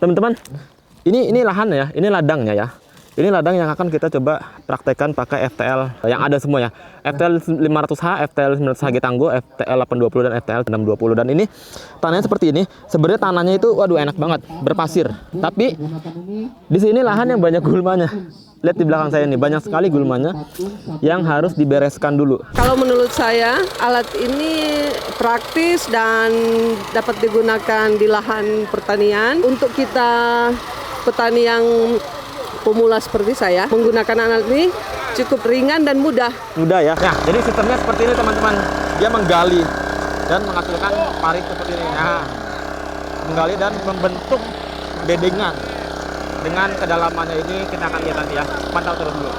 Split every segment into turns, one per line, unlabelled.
Teman-teman, ini lahan ya, ini ladangnya ya. Ini ladang yang akan kita coba praktekkan pakai FTL yang ada semua ya. FTL 500H, FTL 900H Tangguh, FTL 820 dan FTL 620. Dan ini tanahnya seperti ini. Sebenarnya tanahnya itu waduh enak banget, berpasir. Tapi di sini lahan yang banyak gulmanya. Lihat di belakang saya ini, banyak sekali gulmanya yang harus dibereskan dulu.
Kalau menurut saya, alat ini praktis dan dapat digunakan di lahan pertanian. Untuk kita petani yang pemula seperti saya, menggunakan alat ini cukup ringan dan mudah.
Mudah ya. Nah, jadi sistemnya seperti ini teman-teman. Dia menggali dan menghasilkan parit seperti ini. Nah, menggali dan membentuk bedengan. Dengan kedalamannya ini kita akan lihat nanti ya. Pantau terus dulu.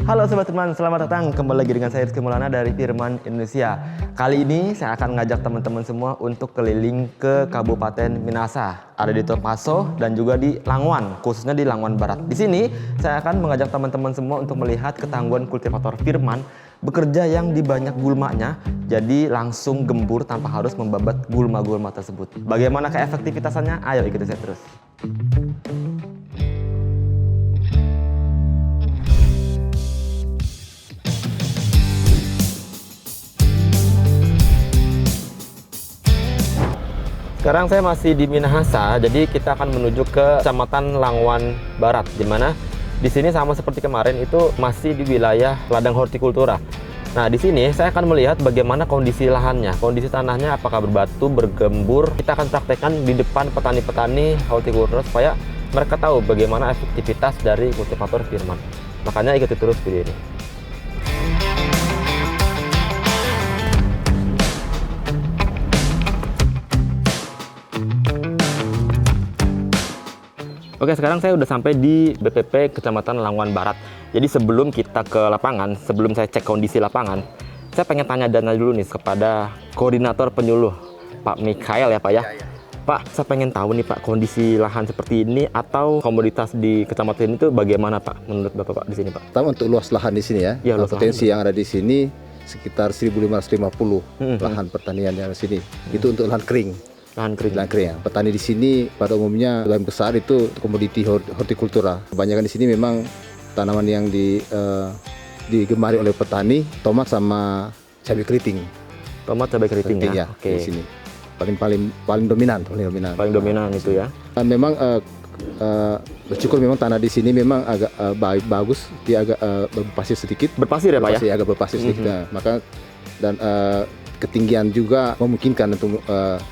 Halo Sobat Firman, selamat datang kembali lagi dengan saya Rizky Maulana dari Firman Indonesia. Kali ini saya akan ngajak teman-teman semua untuk keliling ke Kabupaten Minahasa. Ada di Topaso dan juga di Langwan, khususnya di Langwan Barat. Di sini saya akan mengajak teman-teman semua untuk melihat ketangguhan kultivator Firman bekerja yang di banyak gulmanya, jadi langsung gembur tanpa harus membabat gulma-gulma tersebut. Bagaimana keefektivitasannya? Ayo ikuti saya terus. Sekarang saya masih di Minahasa, jadi kita akan menuju ke Kecamatan Langwan Barat, di mana di sini sama seperti kemarin itu masih di wilayah ladang hortikultura. Nah, di sini saya akan melihat bagaimana kondisi lahannya, kondisi tanahnya apakah berbatu, bergembur. Kita akan praktekkan di depan petani-petani hortikultura supaya mereka tahu bagaimana efektivitas dari kultivator Firman. Makanya ikuti terus video ini. Oke, sekarang saya udah sampai di BPP Kecamatan Langwan Barat. Jadi sebelum kita ke lapangan, sebelum saya cek kondisi lapangan, saya pengen tanya dana dulu nih kepada koordinator penyuluh, Pak Mikael ya Pak ya. Pak, saya pengen tahu nih Pak, kondisi lahan seperti ini atau komoditas di kecamatan ini tuh bagaimana Pak menurut Bapak Pak di sini Pak?
Pertama untuk luas lahan di sini ya, potensi yang ada di sini sekitar 1.550 lahan pertanian yang ada di sini. Itu untuk lahan kering. Lahan kering ya. Petani di sini pada umumnya lebih besar itu komoditi hortikultura. Kebanyakan di sini memang tanaman yang digemari oleh petani, tomat sama cabai keriting.
Tomat cabai keriting ya.
Oke. Di sini paling dominan.
Paling dominan itu ya.
Memang bersyukur memang tanah di sini memang agak bagus, dia agak berpasir sedikit.
Berpasir ya Pak ya?
Agak berpasir sedikit. Nah, maka dan ketinggian juga memungkinkan untuk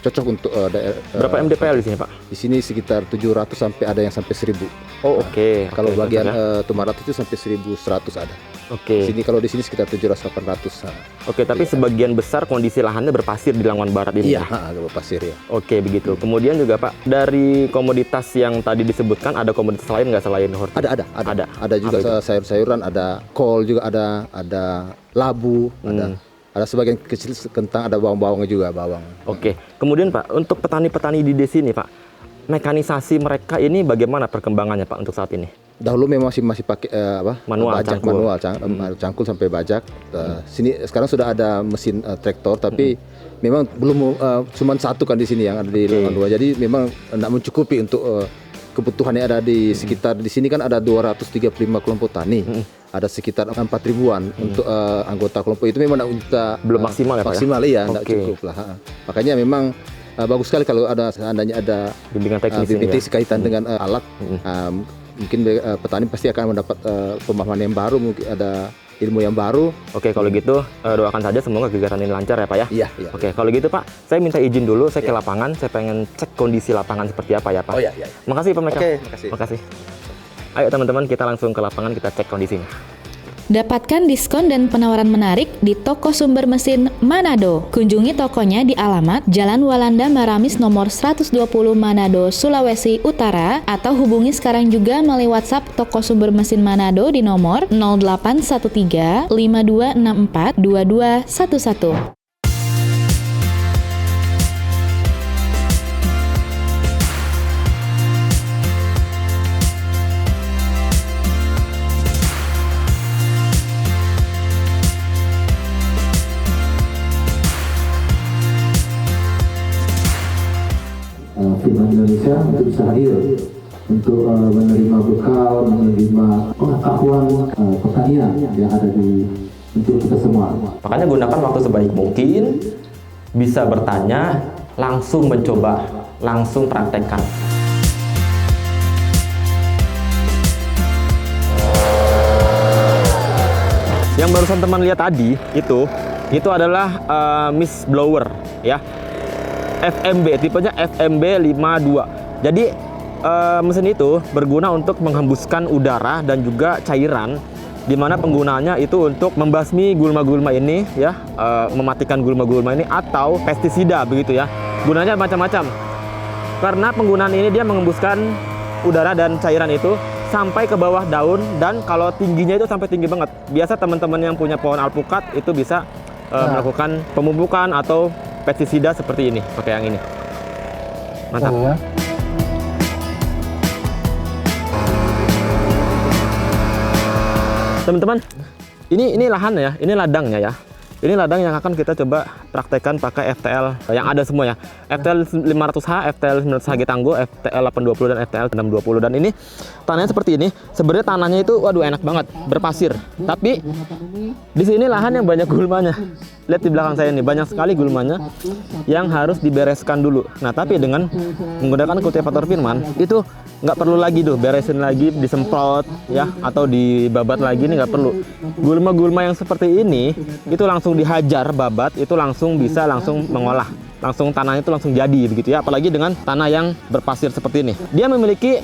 cocok untuk daerah. Berapa
MDPL di sini Pak?
Di sini sekitar 700 sampai ada yang sampai 1000.
Oh oke.
Kalau bagian Tumarat itu sampai 1100 ada.
Oke.
Kalau di sini sekitar 700-800.
Oke, tapi sebagian besar kondisi lahannya berpasir di Langwan Barat ini.
Iya, agak berpasir ya.
Oke, begitu. Kemudian juga Pak, dari komoditas yang tadi disebutkan ada komoditas lain nggak selain horti?
Ada juga sayur-sayuran, ada kol juga ada labu, ada sebagian kecil kentang, ada bawang-bawangnya juga, bawang.
Oke. Kemudian Pak, untuk petani-petani di sini Pak, mekanisasi mereka ini bagaimana perkembangannya Pak untuk saat ini?
Dahulu memang masih pakai
manual,
cangkul sampai bajak. Sini sekarang sudah ada mesin traktor, tapi memang belum cuma satu kan di sini yang ada di Langwan 2. Jadi memang tidak mencukupi untuk kebutuhan yang ada di sekitar di sini kan ada 235 kelompok tani. Ada sekitar 4.000-an untuk anggota kelompok itu memang
belum maksimal ya Pak?
Maksimal ya, tidak cukup lah. Makanya memang bagus sekali kalau seandainya ada
bimbingan teknis
kaitan dengan alat. Mungkin petani pasti akan mendapat pemahaman yang baru, mungkin ada ilmu yang baru.
Oke, kalau gitu doakan saja semoga kegiatan ini lancar ya Pak ya.
Iya.
Oke, kalau gitu Pak, saya minta izin dulu, saya ke lapangan, saya pengen cek kondisi lapangan seperti apa ya Pak.
Oh iya.
Makasih Pak Mikael.
Oke,
makasih. Ayo teman-teman, kita langsung ke lapangan, kita cek kondisinya.
Dapatkan diskon dan penawaran menarik di Toko Sumber Mesin Manado. Kunjungi tokonya di alamat Jalan Walanda Maramis nomor 120 Manado, Sulawesi Utara, atau hubungi sekarang juga melalui WhatsApp Toko Sumber Mesin Manado di nomor 0813 5264 2211.
Indonesia untuk bisa hadir untuk menerima bekal, menerima pengetahuan pertanian yang ada di untuk kita semua.
Makanya gunakan waktu sebaik mungkin, bisa bertanya, langsung mencoba, langsung praktekkan. Yang barusan teman lihat tadi itu adalah mist blower ya, FMB, tipenya FMB 52. Jadi mesin itu berguna untuk menghembuskan udara dan juga cairan, di mana penggunaannya itu untuk membasmi gulma-gulma ini ya, mematikan gulma-gulma ini atau pestisida begitu ya. Gunanya macam-macam. Karena penggunaan ini dia menghembuskan udara dan cairan itu sampai ke bawah daun, dan kalau tingginya itu sampai tinggi banget. Biasa teman-teman yang punya pohon alpukat itu bisa melakukan pemupukan atau pestisida seperti ini, pakai yang ini. Mantap. Teman-teman, ini lahan ya, ini ladangnya ya. Ini ladang yang akan kita coba praktekkan pakai FTL yang ada semua ya. FTL 500H, FTL 900H Tangguh, FTL 820 dan FTL 620. Dan ini tanahnya seperti ini. Sebenarnya tanahnya itu waduh enak banget, berpasir. Tapi di sini lahan yang banyak gulmanya. Lihat di belakang saya ini, banyak sekali gulmanya yang harus dibereskan dulu. Nah, tapi dengan menggunakan kultivator Firman itu nggak perlu lagi tuh beresin lagi, disemprot ya, atau dibabat lagi, ini nggak perlu. Gulma-gulma yang seperti ini itu langsung dihajar babat, itu langsung bisa langsung mengolah, langsung tanahnya itu langsung jadi begitu ya. Apalagi dengan tanah yang berpasir seperti ini, dia memiliki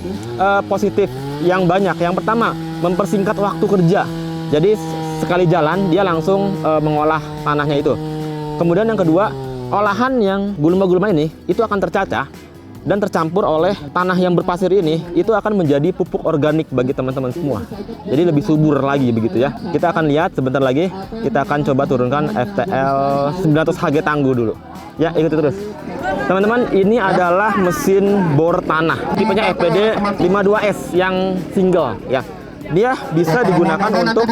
positif yang banyak. Yang pertama, mempersingkat waktu kerja. Jadi sekali jalan dia langsung mengolah tanahnya itu. Kemudian yang kedua, olahan yang gulma-gulma ini itu akan tercacah dan tercampur oleh tanah yang berpasir ini, itu akan menjadi pupuk organik bagi teman-teman semua. Jadi lebih subur lagi begitu ya. Kita akan lihat sebentar lagi, kita akan coba turunkan FTL 900HG Tangguh dulu. Ya, ikuti terus. Teman-teman, ini adalah mesin bor tanah. Tipenya FPD 52S yang single ya. Dia bisa digunakan untuk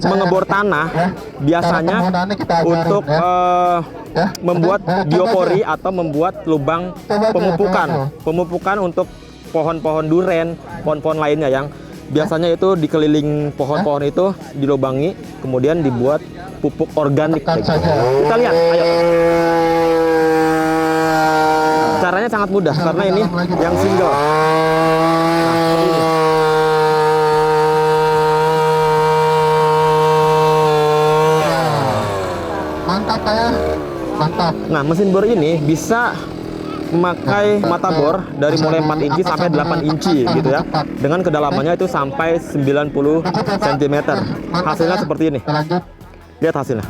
mengebor tanah, biasanya untuk membuat biopori atau membuat lubang pemupukan untuk pohon-pohon duren, pohon-pohon lainnya yang biasanya itu dikeliling pohon-pohon itu dilubangi, kemudian dibuat pupuk organik. Kita lihat, ayo. Caranya sangat mudah karena ini yang single.
Mantap.
Nah, mesin bor ini bisa memakai mata bor dari mulai 4 inci sampai 8 inci gitu ya. Dengan kedalamannya itu sampai 90 cm. Hasilnya seperti ini. Lihat hasilnya.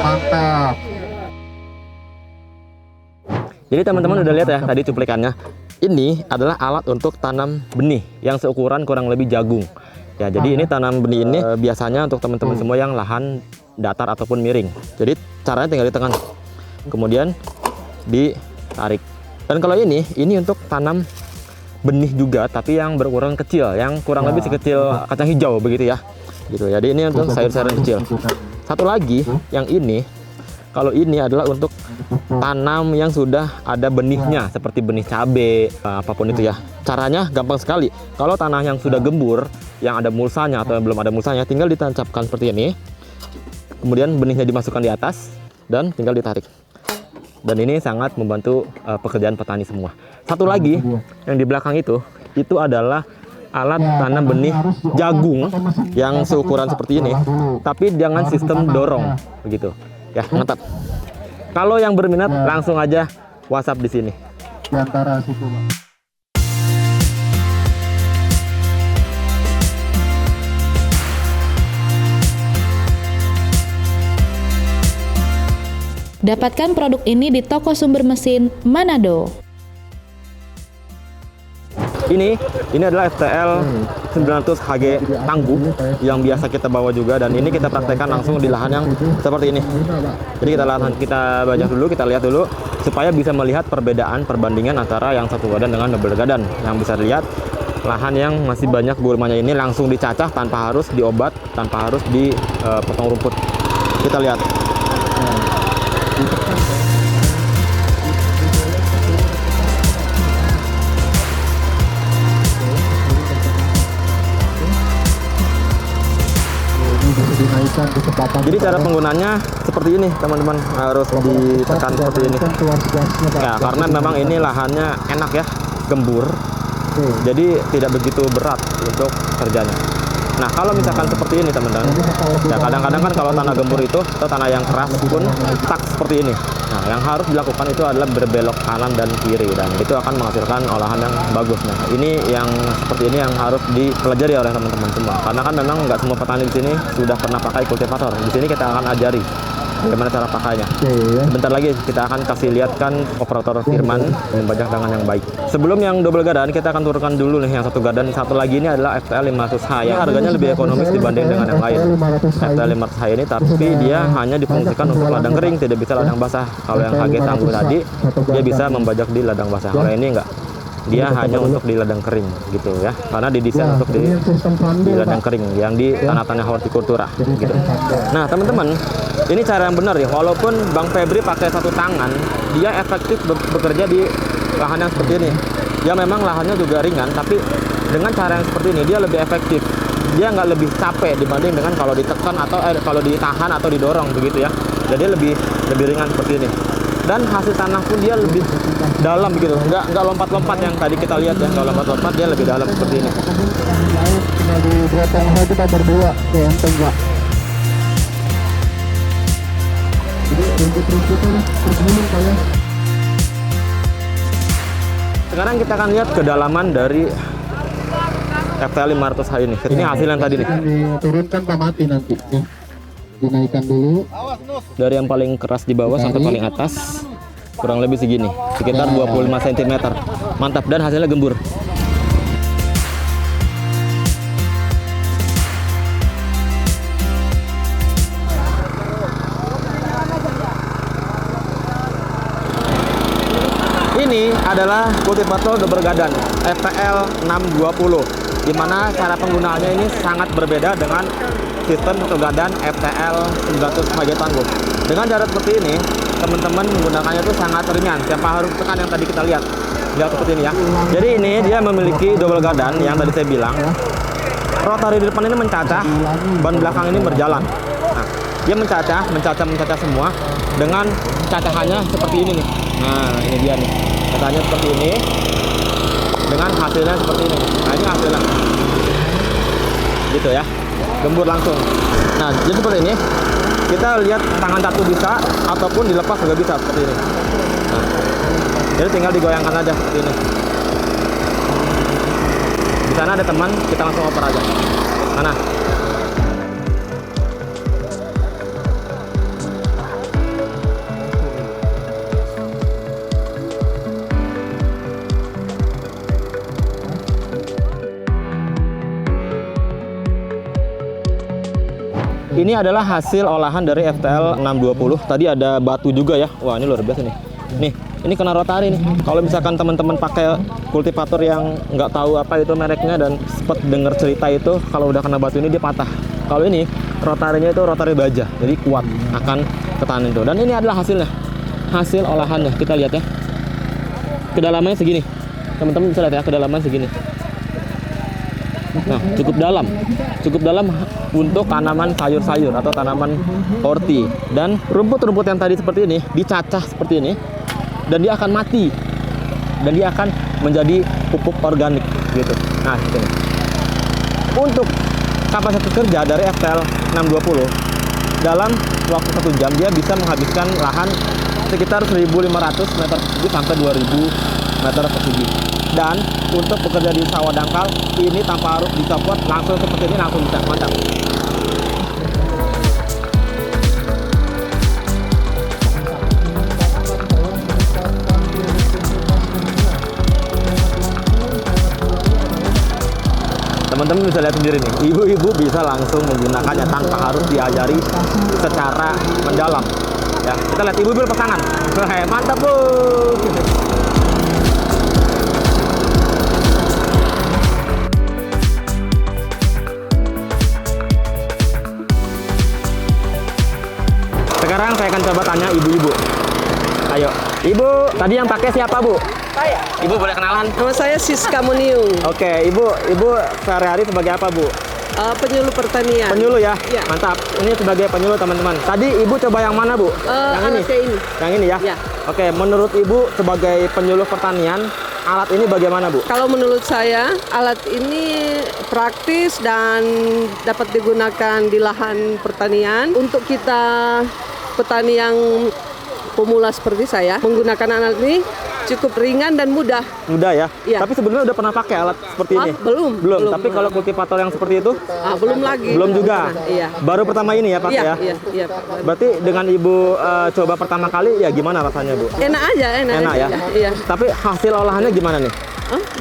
Mantap.
Jadi teman-teman udah lihat ya tadi cuplikannya. Ini adalah alat untuk tanam benih yang seukuran kurang lebih jagung. Ya, jadi ini tanam benih ini biasanya untuk teman-teman semua yang lahan datar ataupun miring. Jadi caranya tinggal ditekan, kemudian ditarik. Dan kalau ini untuk tanam benih juga, tapi yang berukuran kecil, yang kurang lebih sekecil kacang hijau begitu ya. Gitu. Jadi ini untuk sayur-sayuran kecil. Satu lagi yang ini, kalau ini adalah untuk tanam yang sudah ada benihnya, seperti benih cabai, apapun itu ya. Caranya gampang sekali. Kalau tanah yang sudah gembur, yang ada mulsanya atau yang belum ada mulsanya, tinggal ditancapkan seperti ini. Kemudian benihnya dimasukkan di atas dan tinggal ditarik. Dan ini sangat membantu pekerjaan petani semua. Satu lagi yang di belakang itu adalah alat tanam benih jagung yang seukuran seperti ini, tapi dengan sistem dorong begitu. Ya, mantap. Kalau yang berminat langsung aja WhatsApp di sini.
Di antara situ.
Dapatkan produk ini di toko sumber mesin Manado.
Ini adalah FTL 900HG Tangguh yang biasa kita bawa juga, dan ini kita praktekkan langsung di lahan yang seperti ini. Jadi kita banyak dulu, kita lihat dulu supaya bisa melihat perbedaan perbandingan antara yang satu gadan dengan double gadan. Yang bisa dilihat lahan yang masih banyak gulmanya ini langsung dicacah tanpa harus diobat, tanpa harus dipotong rumput. Kita lihat. Jadi cara penggunaannya seperti ini teman-teman, harus ditekan seperti ini ya, karena memang ini lahannya enak ya, gembur, jadi tidak begitu berat untuk kerjanya. Nah kalau misalkan seperti ini teman-teman ya, kadang-kadang kan kalau tanah gembur itu atau tanah yang keras pun tak seperti ini. Nah yang harus dilakukan itu adalah berbelok kanan dan kiri, dan itu akan menghasilkan olahan yang bagus. Nah ini yang seperti ini yang harus dipelajari oleh teman-teman semua, karena kan memang nggak semua petani di sini sudah pernah pakai kultivator. Di sini kita akan ajari bagaimana cara pakainya. Sebentar lagi kita akan kasih lihat kan operator Firman membajak dengan yang baik. Sebelum yang double gadan, kita akan turunkan dulu nih yang satu gadan. Satu lagi ini adalah FTL 500H yang harganya lebih ekonomis dibanding dengan yang lain. FTL 500H ini tapi dia hanya difungsikan untuk ladang kering, tidak bisa ladang basah. Kalau yang HG Tangguh tadi dia bisa membajak di ladang basah. Kalau ini enggak, dia hanya untuk di ladang kering gitu ya, karena didesain untuk di ladang kering yang di tanah-tanah hortikultura gitu. Nah teman-teman, ini cara yang benar ya, walaupun Bang Febri pakai satu tangan, dia efektif bekerja di lahan yang seperti ini. Ya memang lahannya juga ringan, tapi dengan cara yang seperti ini dia lebih efektif. Dia nggak lebih capek dibanding dengan kalau ditekan atau kalau ditahan atau didorong begitu ya. Jadi lebih ringan seperti ini. Dan hasil tanah pun dia lebih dalam begitu, nggak lompat-lompat yang tadi kita lihat ya. Kalau lompat-lompat dia lebih dalam seperti ini. Sekarang kita akan lihat kedalaman dari FTL 500H ini. Ini hasil yang tadi nih.
Turunkan mati nanti. Dinaikkan dulu.
Dari yang paling keras di bawah sampai paling atas kurang lebih segini, sekitar 25 cm. Mantap, dan hasilnya gembur. Ini adalah kultivator double gadan FTL 620, di mana cara penggunaannya ini sangat berbeda dengan sistem satu gadan FTL 900 HG Tangguh. Dengan cara seperti ini, teman-teman menggunakannya itu sangat ringan. Siapa harus tekan yang tadi kita lihat seperti ini ya. Jadi ini dia memiliki double gadan yang tadi saya bilang. Rotary di depan ini mencacah, ban belakang ini berjalan. Nah, dia mencacah semua dengan cacahannya seperti ini nih. Nah, ini dia nih. Cacahannya seperti ini dengan hasilnya seperti ini. Nah, ini hasilnya. Gitu ya. Gembur langsung. Nah, jadi seperti ini. Kita lihat tangan satu bisa ataupun dilepas juga bisa seperti ini. Nah, jadi tinggal digoyangkan aja seperti ini. Di sana ada teman, kita langsung oper aja. Mana? Ini adalah hasil olahan dari FTL 620. Tadi ada batu juga ya. Wah, ini luar biasa nih. Nih, ini kena rotari nih. Kalau misalkan teman-teman pakai kultivator yang nggak tahu apa itu mereknya dan sempat dengar cerita itu, kalau udah kena batu ini dia patah. Kalau ini rotarinya itu rotari baja, jadi kuat akan ketahanan itu. Dan ini adalah hasilnya, hasil olahannya. Kita lihat ya. Kedalamannya segini. Teman-teman bisa lihat ya, kedalaman segini. Nah, cukup dalam untuk tanaman sayur-sayur atau tanaman horti. Dan rumput-rumput yang tadi seperti ini dicacah seperti ini, dan dia akan mati, dan dia akan menjadi pupuk organik gitu. Nah, ini. Untuk kapasitas kerja dari FTL 620 dalam waktu 1 jam dia bisa menghabiskan lahan sekitar 1.500 meter persegi sampai 2.000 meter persegi. Dan untuk bekerja di sawah dangkal ini tanpa harus dicopot, langsung seperti ini langsung bisa. Mantap. Teman-teman bisa lihat sendiri nih, ibu-ibu bisa langsung menggunakannya tanpa harus diajari secara mendalam. Ya, kita lihat ibu-ibu lepas tangan. Mantap Bu. Ibu tadi yang pakai siapa, Bu?
Saya.
Ibu boleh kenalan?
Nama saya Siska Muniung,
Oke, Ibu sehari-hari sebagai apa, Bu?
penyuluh pertanian.
Penyuluh ya?
Iya.
Mantap. Ini sebagai penyuluh, teman-teman. Tadi Ibu coba yang mana, Bu? Yang ini?
Alat kayak ini.
Yang ini ya?
Iya.
Oke, menurut Ibu sebagai penyuluh pertanian, alat ini bagaimana, Bu?
Kalau menurut saya, alat ini praktis dan dapat digunakan di lahan pertanian. Untuk kita petani yang pemula seperti saya, menggunakan alat ini cukup ringan dan mudah.
Mudah ya?
Iya.
Tapi sebelumnya udah pernah pakai alat seperti ini?
Belum.
Belum. Tapi kalau kultivator yang seperti itu?
Belum lagi.
Belum juga?
Iya.
Baru pertama ini ya pakai ya?
Iya, Pak.
Berarti dengan Ibu coba pertama kali ya gimana rasanya, Bu?
Enak aja.
Enak ya?
Iya.
Tapi hasil olahannya gimana nih?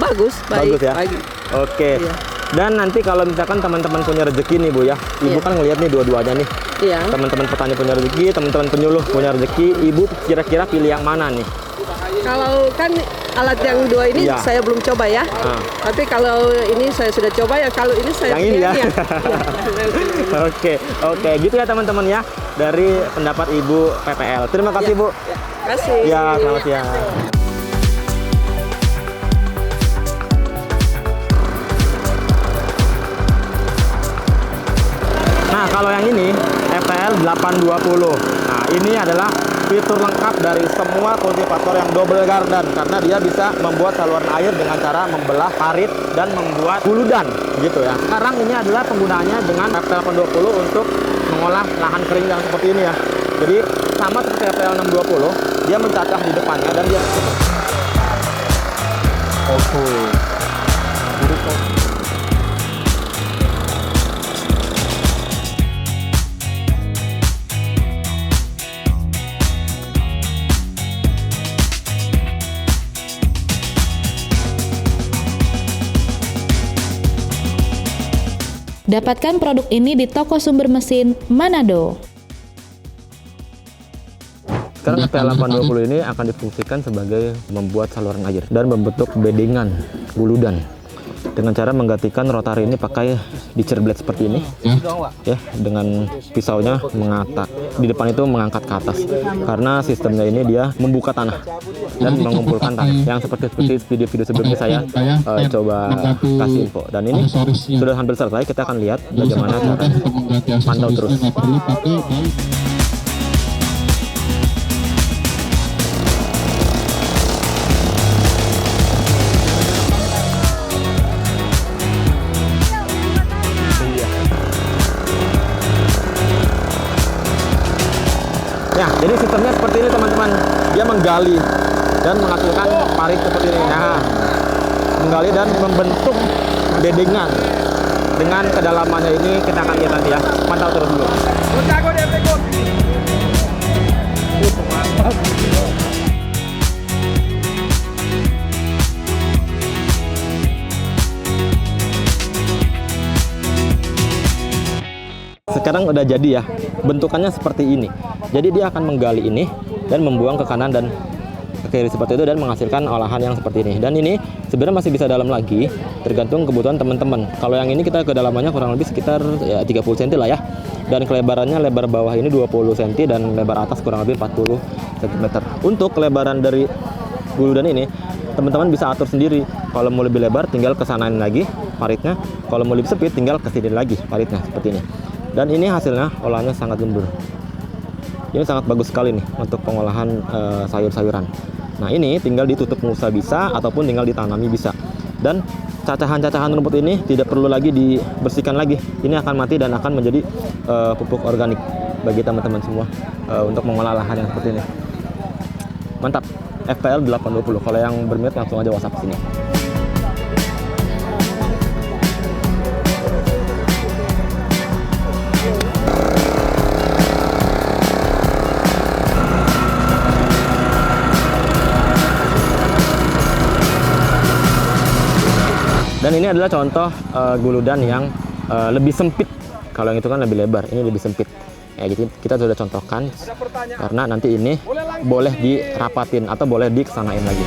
Bagus, baik.
Bagus ya?
Baik.
Oke.
Iya.
Dan nanti kalau misalkan teman-teman punya rezeki nih, Bu ya. Ibu
Iya.
kan ngelihat nih dua-duanya nih.
Iya.
Teman-teman petani punya rezeki, teman-teman penyuluh punya rezeki. Ibu kira-kira pilih yang mana nih?
Kalau kan alat yang dua ini
Iya.
saya belum coba ya. Tapi kalau ini saya sudah coba ya. Kalau ini saya
Yang ini ya?
Iya.
Oke, gitu ya teman-teman ya. Dari pendapat Ibu PPL. Terima kasih, Bu.
Terima kasih.
Ya, selamat siang. Nah, kalau yang ini FPL 820. Nah, ini adalah fitur lengkap dari semua kultivator yang double garden karena dia bisa membuat saluran air dengan cara membelah parit dan membuat huludan gitu ya. Sekarang ini adalah penggunaannya dengan FPL 820 untuk mengolah lahan kering yang seperti ini ya. Jadi sama seperti FPL 620, dia mencacah di depannya dan dia
Dapatkan produk ini di toko sumber mesin Manado.
Sekarang FPL 820 ini akan difungsikan sebagai membuat saluran air dan membentuk bedengan guludan dengan cara menggantikan rotari ini pakai ditcher blade seperti ini ya, dengan pisaunya mengata di depan itu mengangkat ke atas karena sistemnya ini dia membuka tanah dan mengumpulkan tanah yang seperti video-video sebelumnya saya coba kasih info. Dan ini sudah hampir selesai, kita akan lihat bagaimana cara pantau terus. Ya, jadi sistemnya seperti ini teman-teman. Dia menggali dan menghasilkan parit seperti ini. Nah, menggali dan membentuk bedengan. Dengan kedalamannya ini kita akan lihat nanti ya. Pantau terus dulu. Sekarang udah jadi ya, bentukannya seperti ini. Jadi dia akan menggali ini dan membuang ke kanan dan ke kiri seperti itu dan menghasilkan olahan yang seperti ini. Dan ini sebenarnya masih bisa dalam lagi, tergantung kebutuhan teman-teman. Kalau yang ini kita kedalamannya kurang lebih sekitar ya 30 cm lah ya. Dan kelebarannya, lebar bawah ini 20 cm dan lebar atas kurang lebih 40 cm. Untuk kelebaran dari guludan ini, teman-teman bisa atur sendiri. Kalau mau lebih lebar tinggal kesanain lagi paritnya. Kalau mau lebih sempit tinggal kesini lagi paritnya seperti ini. Dan ini hasilnya olahannya sangat gembur. Ini sangat bagus sekali nih untuk pengolahan sayur-sayuran. Nah, ini tinggal ditutup musa bisa ataupun tinggal ditanami bisa. Dan cacahan-cacahan rumput ini tidak perlu lagi dibersihkan lagi. Ini akan mati dan akan menjadi pupuk organik bagi teman-teman semua untuk mengolah lahan yang seperti ini. Mantap. FPL 820. Kalau yang berminat langsung aja WhatsApp sini. Dan ini adalah contoh guludan yang lebih sempit. Kalau yang itu kan lebih lebar, ini lebih sempit. Ya, gitu kita sudah contohkan karena nanti ini boleh dirapatin atau boleh dikesanain lagi.